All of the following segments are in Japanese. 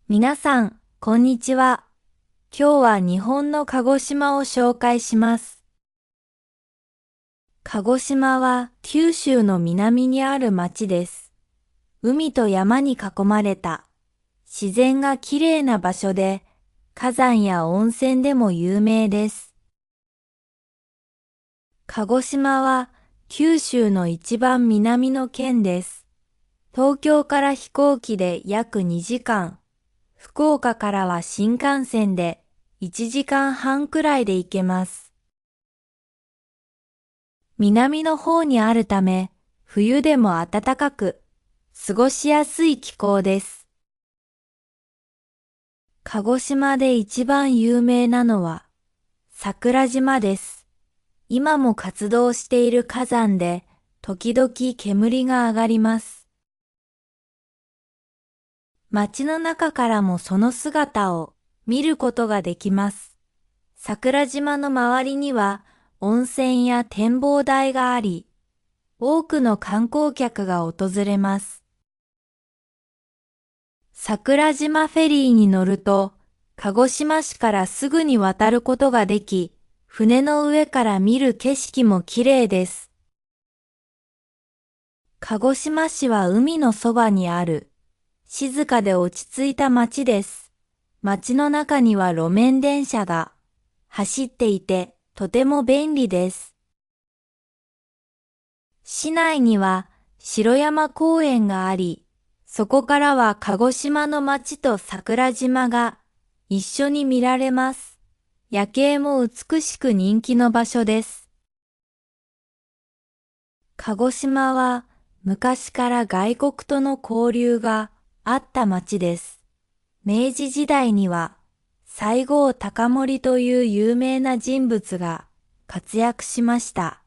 皆さん、こんにちは。今日は日本の鹿児島を紹介します。鹿児島は九州の南にある町です。海と山に囲まれた自然がきれいな場所で、火山や温泉でも有名です。鹿児島は九州の一番南の県です。東京から飛行機で約2時間。福岡からは新幹線で1時間半くらいで行けます。南の方にあるため、冬でも暖かく、過ごしやすい気候です。鹿児島で一番有名なのは桜島です。今も活動している火山で、時々煙が上がります。街の中からもその姿を見ることができます。桜島の周りには温泉や展望台があり、多くの観光客が訪れます。桜島フェリーに乗ると、鹿児島市からすぐに渡ることができ、船の上から見る景色も綺麗です。鹿児島市は海のそばにある、静かで落ち着いた町です。町の中には路面電車が走っていてとても便利です。市内には城山公園があり、そこからは鹿児島の町と桜島が一緒に見られます。夜景も美しく人気の場所です。鹿児島は昔から外国との交流があった町です。明治時代には西郷隆盛という有名な人物が活躍しました。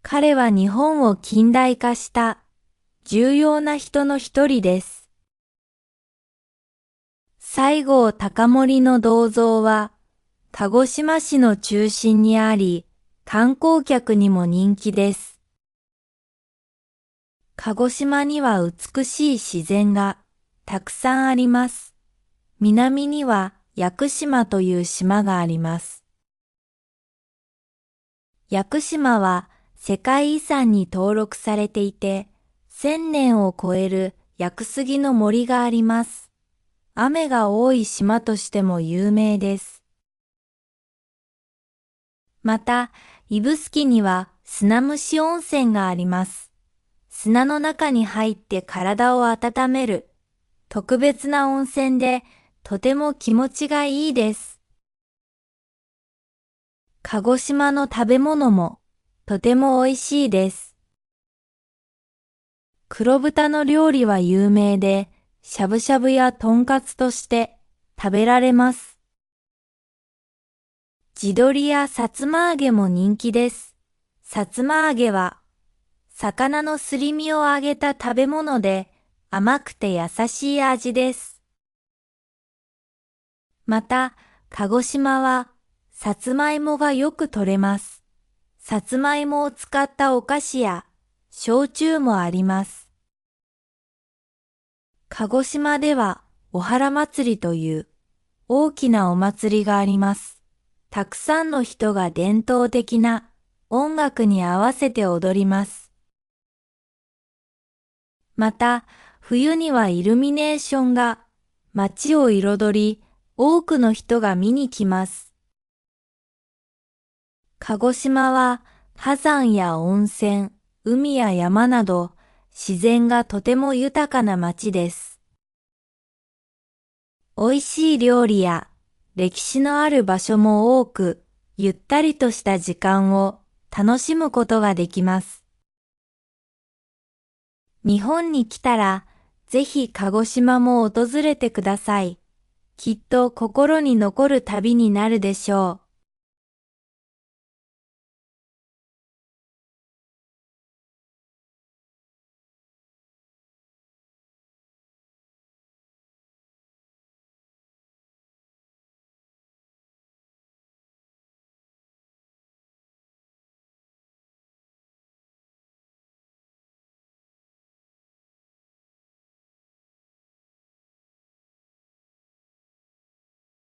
彼は日本を近代化した重要な人の一人です。西郷隆盛の銅像は鹿児島市の中心にあり、観光客にも人気です。鹿児島には美しい自然がたくさんあります。南には屋久島という島があります。屋久島は世界遺産に登録されていて、1000年を超える屋久杉の森があります。雨が多い島としても有名です。また、指宿には砂蒸し温泉があります。砂の中に入って体を温める特別な温泉でとても気持ちがいいです。鹿児島の食べ物もとても美味しいです。黒豚の料理は有名で、しゃぶしゃぶやとんかつとして食べられます。地鶏やさつま揚げも人気です。さつま揚げは魚のすり身を揚げた食べ物で甘くて優しい味です。また、鹿児島はさつまいもがよく取れます。さつまいもを使ったお菓子や焼酎もあります。鹿児島ではお原祭りという大きなお祭りがあります。たくさんの人が伝統的な音楽に合わせて踊ります。また、冬にはイルミネーションが街を彩り、多くの人が見に来ます。鹿児島は火山や温泉、海や山など自然がとても豊かな町です。美味しい料理や歴史のある場所も多く、ゆったりとした時間を楽しむことができます。日本に来たら、ぜひ鹿児島も訪れてください。きっと心に残る旅になるでしょう。